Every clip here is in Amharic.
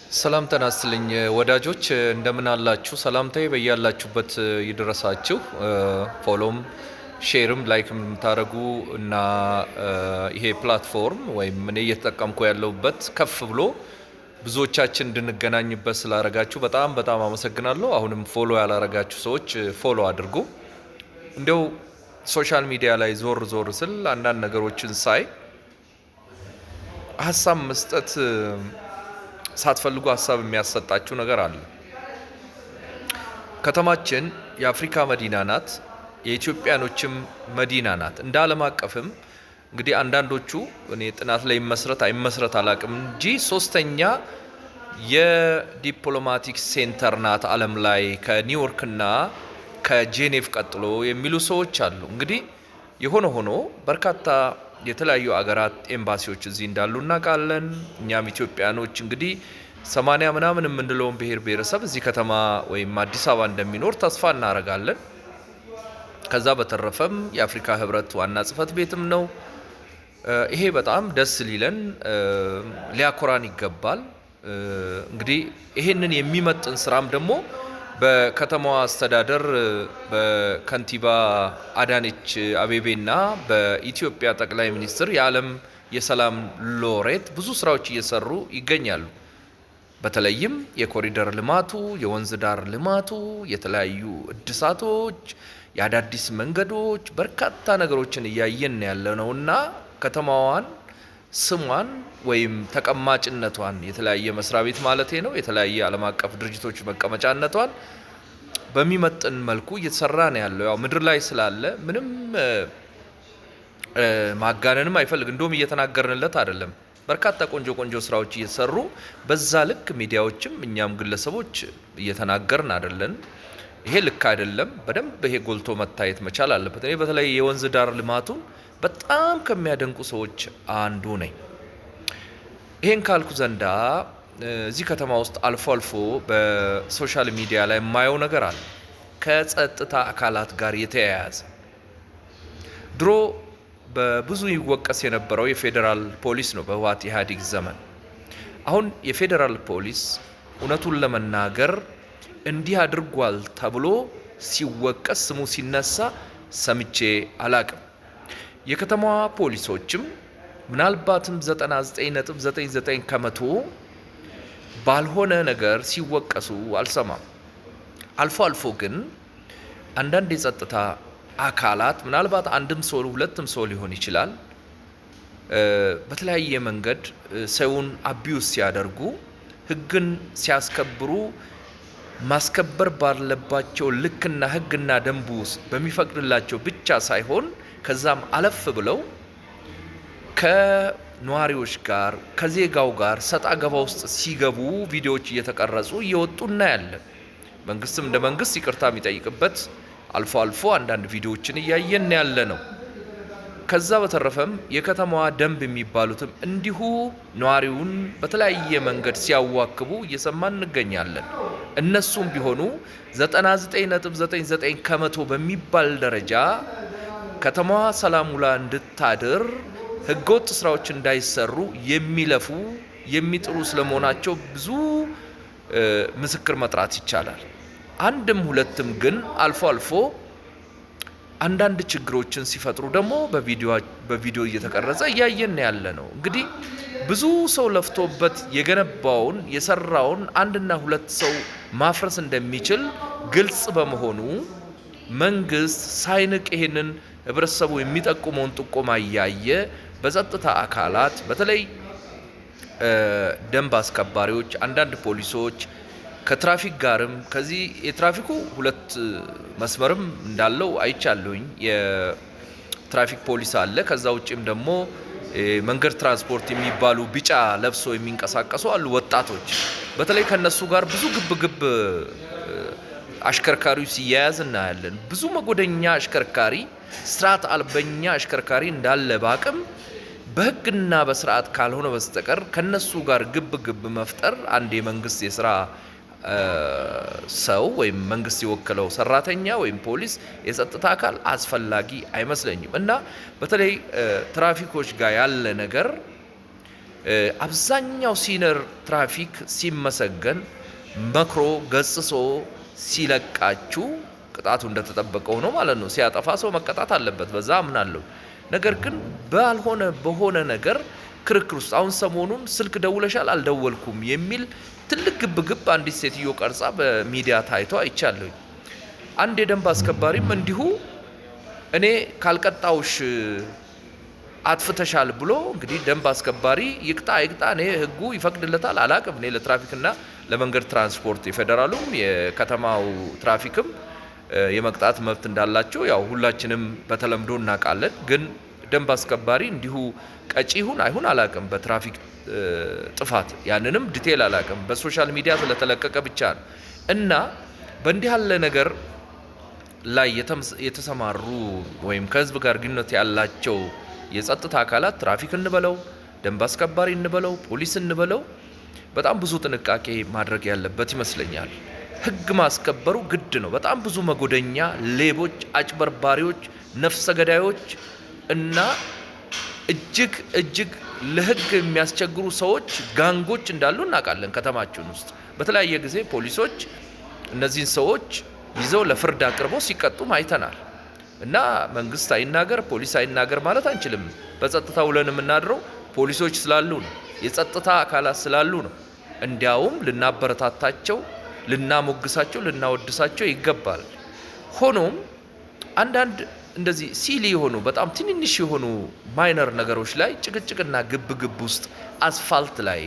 ሰላም ጤና ይስጥልኝ ወዳጆች እንደምን አላችሁ? ሰላምታዬ በያላችሁበት ይድረሳችሁ። ፎሎም ሼርም ላይክም የምታደርጉ እና ይሄ ፕላትፎርም ወይም እኔ እየተጠቀምኩ ያለሁበት ከፍ ብሎ ብዙዎቻችን እንድንገናኝበት ስላደረጋችሁ በጣም አመሰግናለሁ። አሁንም ፎሎ ያላረጋችሁ ሰዎች ፎሎ አድርጉ። እንደው ሶሻል ሚዲያ ላይ ዞር ስል አንዳንድ ነገሮችን ሳይ ሀሳብ መስጠት ሳትፈልጉ ሀሳብ የሚያሰጣችሁ ነገር አለ። ከተማችን የአፍሪካ መዲና ናት፣ የኢትዮጵያኖችም መዲና ናት። እንደ ዓለም አቀፍም እንግዲህ አንዳንዶቹ እኔ ጥናት ላይ አይመስረት አላቅም እንጂ ሶስተኛ የዲፕሎማቲክ ሴንተር ናት ዓለም ላይ ከኒውዮርክና ከጄኔቭ ቀጥሎ የሚሉ ሰዎች አሉ። እንግዲህ የሆነ ሆኖ በርካታ የተለያዩ አገራት ኤምባሲዎች እዚህ እንዳሉ እናውቃለን። እኛም ኢትዮጵያኖች እንግዲህ 80 ምናምን የምንለውን ብሔረሰብ እዚህ ከተማ ወይም አዲስ አበባ እንደሚኖር ተስፋ እናደርጋለን። ከዛ በተረፈም የአፍሪካ ህብረት ዋና ጽህፈት ቤትም ነው። ይሄ በጣም ደስ ሊለን ሊያኮራን ይገባል። እንግዲህ ይሄንን የሚመጥን ስራም ደግሞ በከተማዋ አስተዳደር በከንቲባ አዳነች አቤቤና በኢትዮጵያ ጠቅላይ ሚኒስትር የዓለም የሰላም ሎሬት ብዙ ስራዎች እየሰሩ ይገኛሉ። በተለይም የኮሪደር ልማቱ፣ የወንዝ ዳር ልማቱ፣ የተለያዩ እድሳቶች፣ የአዳዲስ መንገዶች በርካታ ነገሮችን እያየን ያለነውና ከተማዋን ስሟን ወይም ተቀማጭነቷን የተለያየ መስሪያ ቤት ማለቴ ነው የተለያየ ዓለም አቀፍ ድርጅቶች መቀመጫነቷን በሚመጥን መልኩ እየተሰራ ነው ያለው። ያው ምድር ላይ ስላለ ምንም ማጋነንም አይፈልግ እንደውም እየተናገርንለት አይደለም። በርካታ ቆንጆ ስራዎች እየተሰሩ በዛ ልክ ሚዲያዎችም እኛም ግለሰቦች እየተናገርን አይደለን። ይሄ ልክ አይደለም። በደንብ ይሄ ጎልቶ መታየት መቻል አለበት። እኔ በተለይ የወንዝ ዳር ልማቱን በጣም ከሚያደንቁ ሰዎች አንዱ ነኝ። ይሄን ካልኩ ዘንዳ እዚህ ከተማ ውስጥ አልፎ በሶሻል ሚዲያ ላይ የማየው ነገር አለ ከጸጥታ አካላት ጋር የተያያዘ። ድሮ በብዙ ይወቀስ የነበረው የፌዴራል ፖሊስ ነው በህወሓት ኢህአዴግ ዘመን። አሁን የፌዴራል ፖሊስ እውነቱን ለመናገር እንዲህ አድርጓል ተብሎ ሲወቀስ ስሙ ሲነሳ ሰምቼ አላቅም። የከተማዋ ፖሊሶችም ምናልባትም 99.99 ከመቶ ባልሆነ ነገር ሲወቀሱ አልሰማም። አልፎ ግን አንዳንድ የጸጥታ አካላት ምናልባት አንድም ሰው ሁለትም ሰው ሊሆን ይችላል በተለያየ መንገድ ሰውን አቢዩስ ሲያደርጉ ህግን ሲያስከብሩ ማስከበር ባለባቸው ልክና ህግና ደንቡ በሚፈቅድላቸው ብቻ ሳይሆን ከዛም አለፍ ብለው ከነዋሪዎች ጋር ከዜጋው ጋር ሰጣ ገባ ውስጥ ሲገቡ ቪዲዮዎች እየተቀረጹ እየወጡ እናያለን። መንግስትም እንደ መንግስት ይቅርታ የሚጠይቅበት አልፎ አንዳንድ ቪዲዮዎችን እያየን ያለ ነው። ከዛ በተረፈም የከተማዋ ደንብ የሚባሉትም እንዲሁ ነዋሪውን በተለያየ መንገድ ሲያዋክቡ እየሰማን እንገኛለን። እነሱም ቢሆኑ 99.99 ከመቶ በሚባል ደረጃ ከተማዋ ሰላም ውላ እንድታድር ህገወጥ ስራዎች እንዳይሰሩ የሚለፉ የሚጥሩ ስለመሆናቸው ብዙ ምስክር መጥራት ይቻላል። አንድም ሁለትም ግን አልፎ አንዳንድ ችግሮችን ሲፈጥሩ ደግሞ በቪዲዮ እየተቀረጸ እያየን ያለ ነው። እንግዲህ ብዙ ሰው ለፍቶበት የገነባውን የሰራውን አንድና ሁለት ሰው ማፍረስ እንደሚችል ግልጽ በመሆኑ መንግስት ሳይንቅ ይሄንን ህብረተሰቡ የሚጠቁመውን ጥቆማ እያየ በጸጥታ አካላት በተለይ ደንብ አስከባሪዎች፣ አንዳንድ ፖሊሶች ከትራፊክ ጋርም ከዚህ የትራፊኩ ሁለት መስመርም እንዳለው አይቻለሁኝ። የትራፊክ ፖሊስ አለ። ከዛ ውጪም ደግሞ መንገድ ትራንስፖርት የሚባሉ ቢጫ ለብሶ የሚንቀሳቀሱ አሉ ወጣቶች። በተለይ ከነሱ ጋር ብዙ ግብ አሽከርካሪው ሲያያዝ እናያለን። ብዙ መጎደኛ አሽከርካሪ፣ ስርዓት አልበኛ አሽከርካሪ እንዳለ ባቅም በህግና በስርዓት ካልሆነ በስተቀር ከነሱ ጋር ግብ መፍጠር አንድ የመንግስት የስራ ሰው ወይም መንግስት የወከለው ሰራተኛ ወይም ፖሊስ የጸጥታ አካል አስፈላጊ አይመስለኝም። እና በተለይ ትራፊኮች ጋር ያለ ነገር አብዛኛው ሲነር ትራፊክ ሲመሰገን መክሮ ገጽሶ ሲለቃችሁ ቅጣቱ እንደተጠበቀው ነው ማለት ነው። ሲያጠፋ ሰው መቀጣት አለበት፣ በዛ አምናለሁ። ነገር ግን ባልሆነ በሆነ ነገር ክርክር ውስጥ አሁን ሰሞኑን ስልክ ደውለሻል አልደወልኩም የሚል ትልቅ ግብግብ አንዲት ሴትዮ ቀርጻ በሚዲያ ታይቶ አይቻለሁ። አንድ የደንብ አስከባሪም እንዲሁ እኔ ካልቀጣውሽ አጥፍተሻል ብሎ እንግዲህ ደንብ አስከባሪ ይቅጣ እኔ ህጉ ይፈቅድለታል አላቅም። እኔ ለትራፊክና ለመንገድ ትራንስፖርት የፌደራሉም የከተማው ትራፊክም የመቅጣት መብት እንዳላቸው ያው ሁላችንም በተለምዶ እናውቃለን። ግን ደንብ አስከባሪ እንዲሁ ቀጪ ይሁን አይሁን አላቅም በትራፊክ ጥፋት ያንንም ዲቴል አላቅም። በሶሻል ሚዲያ ስለተለቀቀ ብቻ ነው። እና በእንዲህ ያለ ነገር ላይ የተሰማሩ ወይም ከህዝብ ጋር ግንኙነት ያላቸው የጸጥታ አካላት ትራፊክ እንበለው ደንብ አስከባሪ እንበለው ፖሊስ እንበለው በጣም ብዙ ጥንቃቄ ማድረግ ያለበት ይመስለኛል። ህግ ማስከበሩ ግድ ነው። በጣም ብዙ መጎደኛ ሌቦች፣ አጭበርባሪዎች፣ ነፍሰ ገዳዮች እና እጅግ ለህግ የሚያስቸግሩ ሰዎች ጋንጎች እንዳሉ እናውቃለን። ከተማችን ውስጥ በተለያየ ጊዜ ፖሊሶች እነዚህን ሰዎች ይዘው ለፍርድ አቅርበው ሲቀጡም አይተናል። እና መንግስት አይናገር ፖሊስ አይናገር ማለት አንችልም። በጸጥታ ውለን የምናድረው ፖሊሶች ስላሉ ነው፣ የጸጥታ አካላት ስላሉ ነው። እንዲያውም ልናበረታታቸው፣ ልናሞግሳቸው፣ ልናወድሳቸው ይገባል። ሆኖም አንዳንድ እንደዚህ ሲሊ የሆኑ በጣም ትንንሽ የሆኑ ማይነር ነገሮች ላይ ጭቅጭቅና ግብግብ ውስጥ አስፋልት ላይ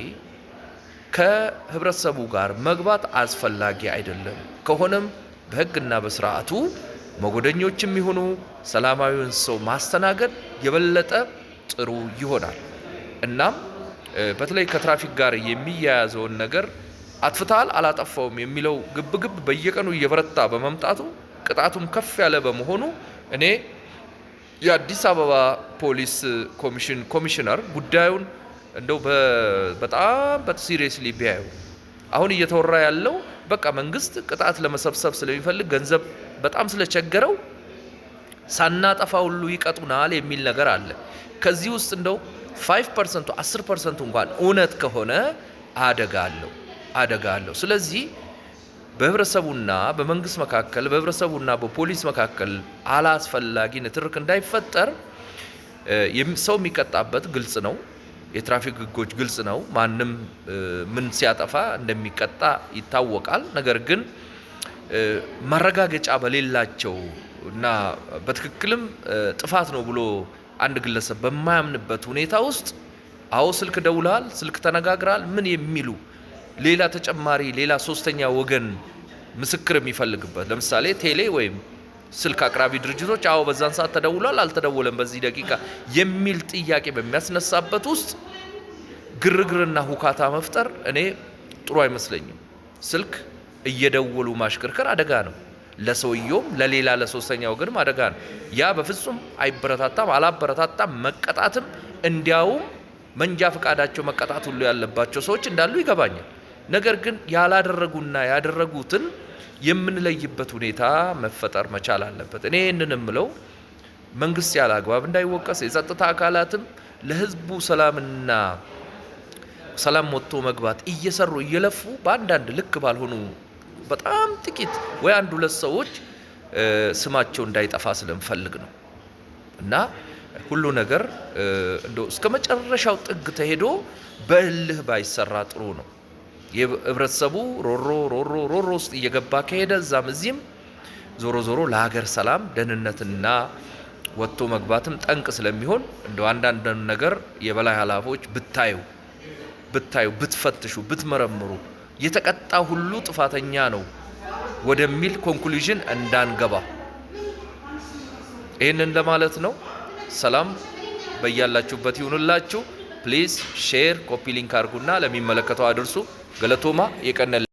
ከህብረተሰቡ ጋር መግባት አስፈላጊ አይደለም። ከሆነም በህግና በስርዓቱ መጎደኞችም ይሁኑ ሰላማዊውን ሰው ማስተናገድ የበለጠ ጥሩ ይሆናል። እናም በተለይ ከትራፊክ ጋር የሚያያዘውን ነገር አጥፍታል አላጠፋውም የሚለው ግብግብ በየቀኑ እየበረታ በመምጣቱ ቅጣቱም ከፍ ያለ በመሆኑ እኔ የአዲስ አበባ ፖሊስ ኮሚሽነር ጉዳዩን እንደው በጣም በሲሪየስሊ ቢያዩ። አሁን እየተወራ ያለው በቃ መንግስት ቅጣት ለመሰብሰብ ስለሚፈልግ ገንዘብ በጣም ስለቸገረው ሳናጠፋ ሁሉ ይቀጡናል የሚል ነገር አለ። ከዚህ ውስጥ እንደው 5% 10% እንኳን እውነት ከሆነ አደጋ አለው። ስለዚህ በህብረተሰቡና በመንግስት መካከል በህብረተሰቡና በፖሊስ መካከል አላስፈላጊ ንትርክ እንዳይፈጠር ሰው የሚቀጣበት ግልጽ ነው። የትራፊክ ህጎች ግልጽ ነው። ማንም ምን ሲያጠፋ እንደሚቀጣ ይታወቃል። ነገር ግን ማረጋገጫ በሌላቸው እና በትክክልም ጥፋት ነው ብሎ አንድ ግለሰብ በማያምንበት ሁኔታ ውስጥ አዎ ስልክ ደውላል፣ ስልክ ተነጋግራል ምን የሚሉ ሌላ ተጨማሪ ሌላ ሶስተኛ ወገን ምስክር የሚፈልግበት ለምሳሌ ቴሌ ወይም ስልክ አቅራቢ ድርጅቶች አዎ በዛን ሰዓት ተደውሏል አልተደወለም በዚህ ደቂቃ የሚል ጥያቄ በሚያስነሳበት ውስጥ ግርግርና ሁካታ መፍጠር እኔ ጥሩ አይመስለኝም። ስልክ እየደወሉ ማሽከርከር አደጋ ነው። ለሰውየውም ለሌላ ለሶስተኛ ወገንም አደጋ ነው። ያ በፍጹም አይበረታታም፣ አላበረታታም። መቀጣትም እንዲያውም መንጃ ፈቃዳቸው መቀጣት ሁሉ ያለባቸው ሰዎች እንዳሉ ይገባኛል። ነገር ግን ያላደረጉና ያደረጉትን የምንለይበት ሁኔታ መፈጠር መቻል አለበት። እኔ ይህንን የምለው መንግስት ያለ አግባብ እንዳይወቀስ፣ የጸጥታ አካላትም ለህዝቡ ሰላም ወጥቶ መግባት እየሰሩ እየለፉ በአንዳንድ ልክ ባልሆኑ በጣም ጥቂት ወይ አንድ ሁለት ሰዎች ስማቸው እንዳይጠፋ ስለምፈልግ ነው። እና ሁሉ ነገር እንደው እስከ መጨረሻው ጥግ ተሄዶ በእልህ ባይሰራ ጥሩ ነው። የህብረተሰቡ ሮሮ ውስጥ እየገባ ከሄደ እዛም እዚህም ዞሮ ለሀገር ሰላም ደህንነትና ወጥቶ መግባትም ጠንቅ ስለሚሆን እንደው አንዳንድ ነገር የበላይ ኃላፊዎች ብታዩ ብትፈትሹ ብትመረምሩ የተቀጣ ሁሉ ጥፋተኛ ነው ወደሚል ኮንክሉዥን እንዳንገባ ይህንን ለማለት ነው። ሰላም በያላችሁበት ይሁንላችሁ። ፕሊዝ ሼር ኮፒ ሊንክ አድርጉና ለሚመለከተው አድርሱ። ገለቶማ የቀነለ